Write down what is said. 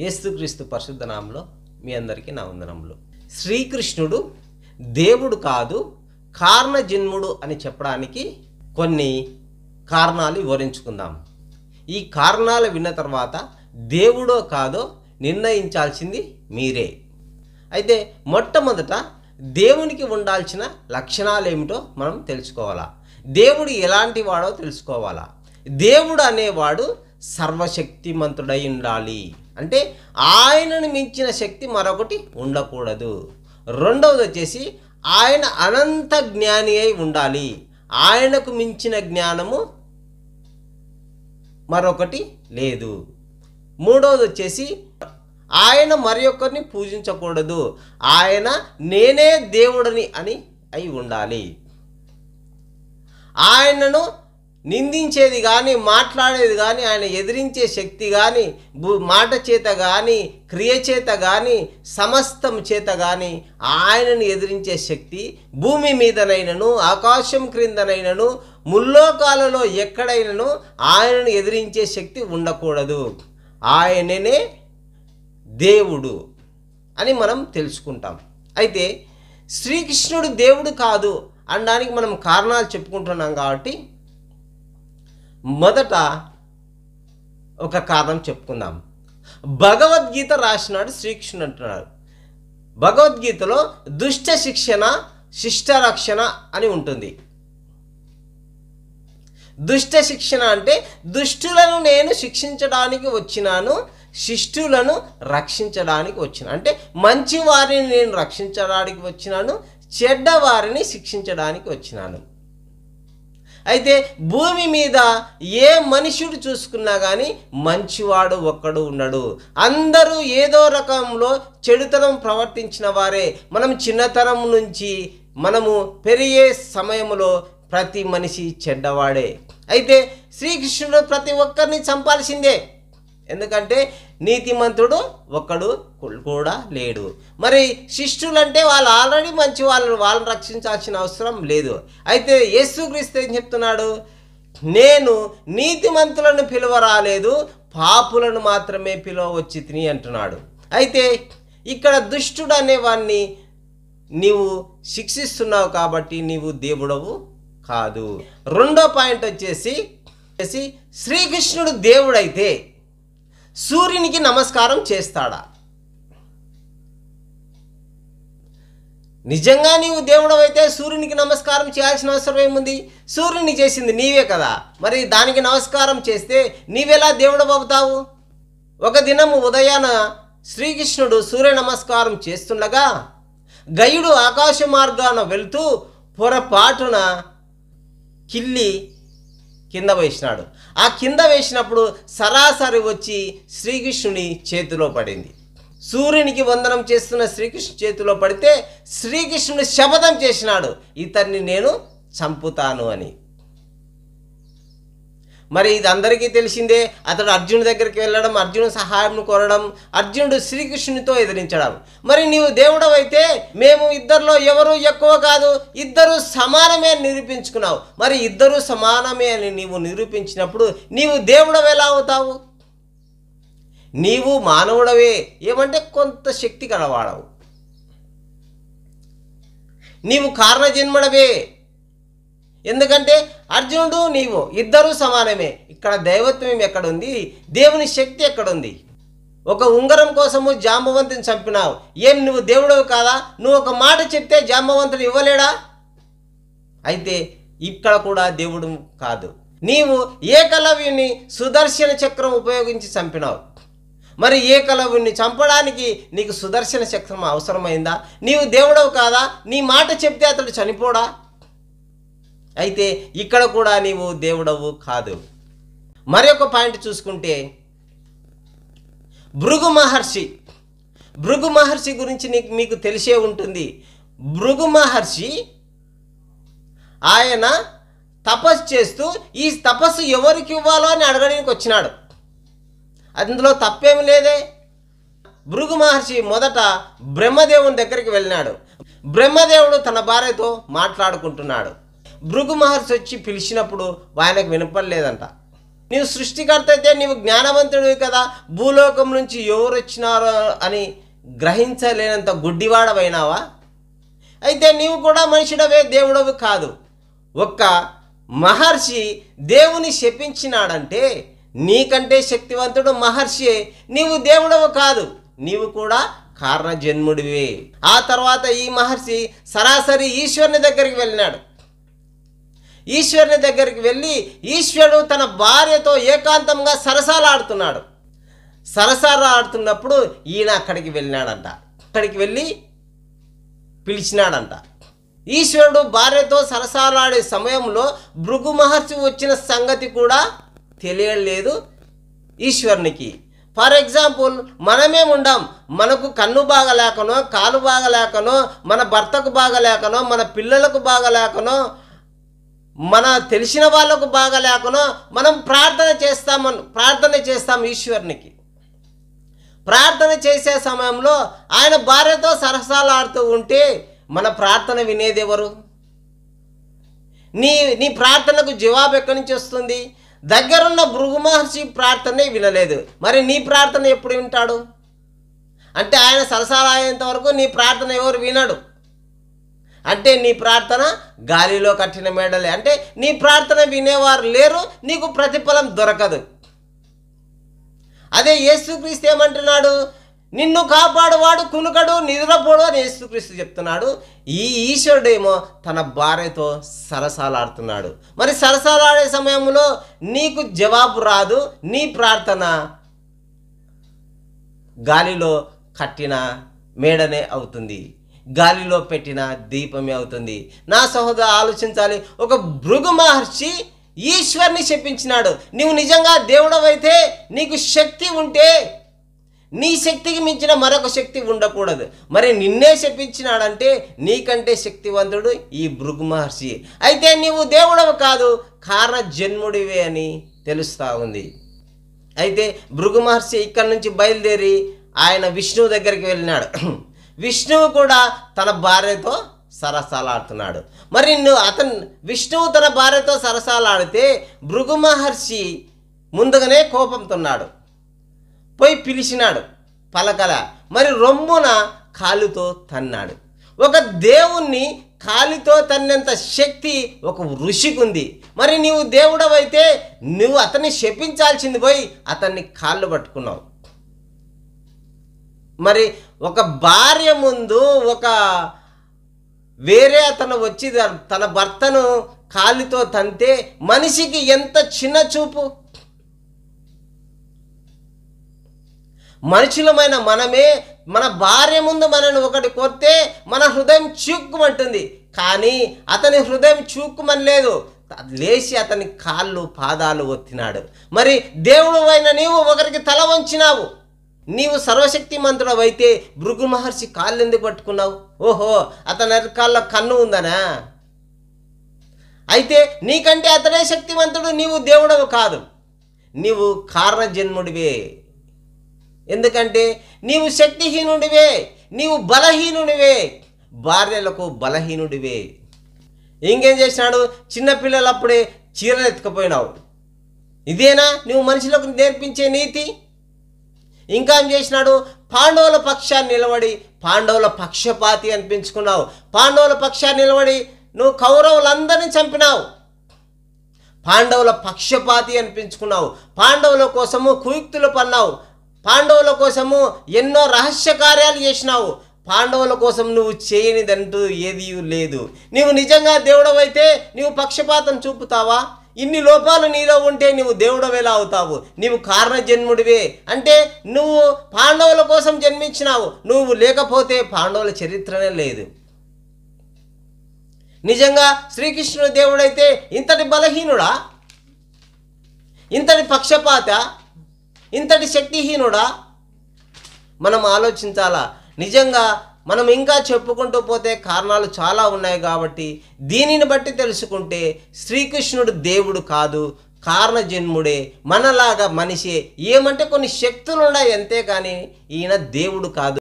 యేసుక్రీస్తు పరిశుద్ధ నామములో మీ అందరికీ నా వందనములు. శ్రీకృష్ణుడు దేవుడు కాదు, కారణ జన్ముడు అని చెప్పడానికి కొన్ని కారణాలు వివరించుకుందాం. ఈ కారణాలు విన్న తర్వాత దేవుడో కాదో నిర్ణయించాల్సింది మీరే. అయితే మొట్టమొదట దేవునికి ఉండాల్సిన లక్షణాలు ఏమిటో మనం తెలుసుకోవాలా. దేవుడు ఎలాంటి వాడో తెలుసుకోవాలా. దేవుడు అనేవాడు సర్వశక్తిమంతుడై ఉండాలి, అంటే ఆయనను మించిన శక్తి మరొకటి ఉండకూడదు. రెండవది వచ్చేసి ఆయన అనంత జ్ఞాని అయి ఉండాలి, ఆయనకు మించిన జ్ఞానము మరొకటి లేదు. మూడవది వచ్చేసి ఆయన మరి ఒక్కరిని పూజించకూడదు, ఆయన నేనే దేవుడని అని అయి ఉండాలి. ఆయనను నిందించేది కానీ, మాట్లాడేది కానీ, ఆయన ఎదిరించే శక్తి కానీ, మాట చేత కానీ, క్రియ చేత కానీ, సమస్తం చేత కానీ ఆయనను ఎదిరించే శక్తి భూమి మీదనైనను ఆకాశం క్రిందనైనను ముల్లోకాలలో ఎక్కడైనను ఆయనను ఎదిరించే శక్తి ఉండకూడదు. ఆయననే దేవుడు అని మనం తెలుసుకుంటాం. అయితే శ్రీకృష్ణుడు దేవుడు కాదు అనడానికి మనం కారణాలు చెప్పుకుంటున్నాం కాబట్టి మొదట ఒక కారణం చెప్పుకుందాం. భగవద్గీత రాసినాడు శ్రీకృష్ణుడు అంటున్నాడు. భగవద్గీతలో దుష్ట శిక్షణ శిష్ట రక్షణ అని ఉంటుంది. దుష్ట శిక్షణ అంటే దుష్టులను నేను శిక్షించడానికి వచ్చినాను, శిష్టులను రక్షించడానికి వచ్చినాను. అంటే మంచి వారిని నేను రక్షించడానికి వచ్చినాను, చెడ్డ వారిని శిక్షించడానికి వచ్చినాను. అయితే భూమి మీద ఏ మనుషుడు చూసుకున్నా కానీ మంచివాడు ఒక్కడు ఉండడు. అందరూ ఏదో రకంలో చెడుతనం ప్రవర్తించిన వారే. మనం చిన్నతనం నుంచి మనము పెరిగే సమయంలో ప్రతి మనిషి చెడ్డవాడే. అయితే శ్రీకృష్ణుడు ప్రతి ఒక్కరిని చంపాల్సిందే, ఎందుకంటే నీతిమంతుడు ఒక్కడు కూడా లేడు. మరి శిష్టులంటే వాళ్ళు ఆల్రెడీ మంచి వాళ్ళని రక్షించాల్సిన అవసరం లేదు. అయితే యేసుక్రీస్తు ఏం చెప్తున్నాడు? నేను నీతిమంతులను పిలువరాలేదు, పాపులను మాత్రమే పిలువవచ్చి తిని అంటున్నాడు. అయితే ఇక్కడ దుష్టుడు అనేవాడిని నీవు శిక్షిస్తున్నావు కాబట్టి నీవు దేవుడవు కాదు. రెండో పాయింట్ వచ్చేసి శ్రీకృష్ణుడు దేవుడైతే సూర్యునికి నమస్కారం చేస్తాడా? నిజంగా నీవు దేవుడవైతే సూర్యునికి నమస్కారం చేయాల్సిన అవసరం ఏముంది? సూర్యుని చేసింది నీవే కదా, మరి దానికి నమస్కారం చేస్తే నీవెలా దేవుడవుతావు? ఒక దినము ఉదయాన శ్రీకృష్ణుడు సూర్య నమస్కారం చేస్తుండగా గయుడు ఆకాశ మార్గాన వెళ్తూ పొరపాటున కిల్లి కింద వేసినాడు. ఆ కింద వేసినప్పుడు సరాసరి వచ్చి శ్రీకృష్ణుని చేతిలో పడింది. సూర్యునికి వందనం చేస్తున్న శ్రీకృష్ణు చేతిలో పడితే శ్రీకృష్ణుడు శపథం చేసినాడు, ఇతన్ని నేను చంపుతాను అని. మరి ఇది అందరికీ తెలిసిందే. అతడు అర్జునుడి దగ్గరికి వెళ్ళడం, అర్జునుడు సహాయం కోరడం, అర్జునుడు శ్రీకృష్ణునితో ఎదిరించడం. మరి నీవు దేవుడవైతే మేము ఇద్దరిలో ఎవరు ఎక్కువ కాదు, ఇద్దరు సమానమే అని నిరూపించుకున్నావు. మరి ఇద్దరు సమానమే అని నీవు నిరూపించినప్పుడు నీవు దేవుడవు ఎలా అవుతావు? నీవు మానవుడవే, ఏమంటే కొంత శక్తి కలవాడవు. నీవు కారణజన్ముడవే, ఎందుకంటే అర్జునుడు నీవు ఇద్దరూ సమానమే. ఇక్కడ దైవత్వం ఎక్కడుంది? దేవుని శక్తి ఎక్కడుంది? ఒక ఉంగరం కోసము జాంబవంతుని చంపినావు, ఏం నువ్వు దేవుడవు కాదా? నువ్వు ఒక మాట చెప్తే జాంబవంతుడు ఇవ్వలేడా? అయితే ఇక్కడ కూడా దేవుడు కాదు. నీవు ఏకలవ్యుని సుదర్శన చక్రం ఉపయోగించి చంపినావు. మరి ఏకలవ్యుని చంపడానికి నీకు సుదర్శన చక్రం అవసరమైందా? నీవు దేవుడవు కాదా? నీ మాట చెప్తే అతడు చనిపోడా? అయితే ఇక్కడ కూడా నీవు దేవుడవు కాదు. మరి ఒక పాయింట్ చూసుకుంటే భృగు మహర్షి గురించి మీకు తెలిసే ఉంటుంది. భృగు మహర్షి ఆయన తపస్సు చేస్తూ ఈ తపస్సు ఎవరికి ఇవ్వాలో అని అడగడానికి వచ్చినాడు. అందులో తప్పేమి లేదే. భృగు మహర్షి మొదట బ్రహ్మదేవుని దగ్గరికి వెళ్ళినాడు. బ్రహ్మదేవుడు తన భార్యతో మాట్లాడుకుంటున్నాడు. భృగు మహర్షి వచ్చి పిలిచినప్పుడు ఆయనకు వినపడలేదంట. నీవు సృష్టికర్త అయితే నీవు జ్ఞానవంతుడివి కదా, భూలోకం నుంచి ఎవరు వచ్చినారో అని గ్రహించలేనంత గుడ్డివాడవైనావా? అయితే నీవు కూడా మనిషిడవే, దేవుడవి కాదు. ఒక్క మహర్షి దేవుని శపించినాడంటే నీకంటే శక్తివంతుడు మహర్షి, నీవు దేవుడవు కాదు, నీవు కూడా కారణ జన్ముడివే. ఆ తర్వాత ఈ మహర్షి సరాసరి ఈశ్వరుని దగ్గరికి వెళ్ళినాడు. ఈశ్వరుని దగ్గరికి వెళ్ళి ఈశ్వరుడు తన భార్యతో ఏకాంతంగా సరసాలాడుతున్నాడు. సరసాలాడుతున్నప్పుడు ఈయన అక్కడికి వెళ్ళినాడంట. అక్కడికి వెళ్ళి పిలిచినాడంట. ఈశ్వరుడు భార్యతో సరసాలాడే సమయంలో భృగు మహర్షి వచ్చిన సంగతి కూడా తెలియలేదు ఈశ్వరునికి. ఫర్ ఎగ్జాంపుల్, మనమే ఉండాం, మనకు కన్ను బాగలేకనో, కాలు బాగలేకనో, మన భర్తకు బాగలేకనో, మన పిల్లలకు బాగలేకనో, మన తెలిసిన వాళ్ళకు బాగలేకనో మనం ప్రార్థన చేస్తాం ఈశ్వరునికి. ప్రార్థన చేసే సమయంలో ఆయన భార్యతో సరసాలాడుతూ ఉంటే మన ప్రార్థన వినేది ఎవరు? నీ ప్రార్థనకు జవాబు ఎక్కడి నుంచి వస్తుంది? దగ్గరున్న భృగు మహర్షి ప్రార్థనే వినలేదు, మరి నీ ప్రార్థన ఎప్పుడు వింటాడు? అంటే ఆయన సరసాలయ్యేంత వరకు నీ ప్రార్థన ఎవరు వినడు. అంటే నీ ప్రార్థన గాలిలో కట్టిన మేడలే. అంటే నీ ప్రార్థన వినేవారు లేరు, నీకు ప్రతిఫలం దొరకదు. అదే యేసుక్రీస్తు ఏమంటున్నాడు? నిన్ను కాపాడువాడు కునుకడు, నిద్రపోడు అని యేసుక్రీస్తు చెప్తున్నాడు. ఈ ఈశ్వరుడేమో తన భార్యతో సరసాలాడుతున్నాడు. మరి సరసాలాడే సమయంలో నీకు జవాబు రాదు, నీ ప్రార్థన గాలిలో కట్టిన మేడనే అవుతుంది, గాలిలో పెట్టిన దీపమే అవుతుంది. నా సహోదర ఆలోచించాలి. ఒక భృగు మహర్షి ఈశ్వరుని శపించినాడు. నీవు నిజంగా దేవుడవైతే, నీకు శక్తి ఉంటే, నీ శక్తికి మించిన మరొక శక్తి ఉండకూడదు. మరి నిన్నే శపించినాడంటే నీకంటే శక్తివంతుడు ఈ భృగు మహర్షి. అయితే నీవు దేవుడవు కాదు, కారణ జన్ముడివే అని తెలుస్తూ ఉంది. అయితే భృగు మహర్షి ఇక్కడి నుంచి బయలుదేరి ఆయన విష్ణువు దగ్గరికి వెళ్ళినాడు. విష్ణువు కూడా తన భార్యతో సరసాలాడుతున్నాడు. మరి విష్ణువు తన భార్యతో సరసాలాడితే భృగు మహర్షి ముందుగానే కోపంతున్నాడు. పోయి పిలిచినాడు, పలకల. మరి రొమ్మున కాలుతో తన్నాడు. ఒక దేవుణ్ణి కాలితో తన్నంత శక్తి ఒక ఋషికి ఉంది. మరి నీవు దేవుడవైతే నువ్వు అతన్ని శపించాల్సింది పోయి అతన్ని కాళ్ళు పట్టుకున్నావు. మరి ఒక భార్య ముందు ఒక వేరే అతను వచ్చి తన భర్తను కాలితో తంతే మనిషికి ఎంత చిన్న చూపు. మనుషులమైన మనమే మన భార్య ముందు మనను ఒకటి కొడితే మన హృదయం చూక్కుమంటుంది. కానీ అతని హృదయం చూక్కుమనలేదు, లేచి అతని కాళ్ళు పాదాలు ఒత్తినాడు. మరి దేవుడు అయిన నీవు ఒకరికి తల వంచినావు. నీవు సర్వశక్తిమంతుడవైతే భృగు మహర్షి కాళ్ళు ఎందుకు పట్టుకున్నావు? ఓహో, అతని అరికాళ్ళ కన్ను ఉందనా? అయితే నీకంటే అతనే శక్తివంతుడు, నీవు దేవుడవు కాదు, నీవు కారణ జన్ముడివే. ఎందుకంటే నీవు శక్తిహీనుడివే, నీవు బలహీనుడివే, భార్యలకు బలహీనుడివే. ఇంకేం చేసినాడు? చిన్నపిల్లలప్పుడే చీరలు ఎత్తుకుపోయినావు. ఇదేనా నువ్వు మనుషులకు నేర్పించే నీతి? ఇంకా ఏం చేసినాడు? పాండవుల పక్షాన్ని నిలబడి పాండవుల పక్షపాతి అనిపించుకున్నావు. పాండవుల పక్షాన్ని నిలబడి నువ్వు కౌరవులందరినీ చంపినావు. పాండవుల పక్షపాతి అనిపించుకున్నావు. పాండవుల కోసము కుయుక్తులు పన్నావు. పాండవుల కోసము ఎన్నో రహస్య కార్యాలు చేసినావు. పాండవుల కోసం నువ్వు చేయనిదంటూ ఏదీ లేదు. నీవు నిజంగా దేవుడవైతే నీవు పక్షపాతం చూపుతావా? ఇన్ని లోపాలు నీలో ఉంటే నువ్వు దేవుడవేలా అవుతావు? నీవు కారణ జన్ముడివే. అంటే నువ్వు పాండవుల కోసం జన్మించినావు. నువ్వు లేకపోతే పాండవుల చరిత్రనే లేదు. నిజంగా శ్రీకృష్ణుడు దేవుడైతే ఇంతటి బలహీనుడా? ఇంతటి పక్షపాత? ఇంతటి శక్తిహీనుడా? మనం ఆలోచించాలా. నిజంగా మనం ఇంకా చెప్పుకుంటూ పోతే కారణాలు చాలా ఉన్నాయి. కాబట్టి దీనిని బట్టి తెలుసుకుంటే శ్రీకృష్ణుడు దేవుడు కాదు, కారణ జన్ముడే, మనలాగా మనిషే. ఏమంటే కొన్ని శక్తులు ఉన్నాయి అంతే, కానీ ఈయన దేవుడు కాదు.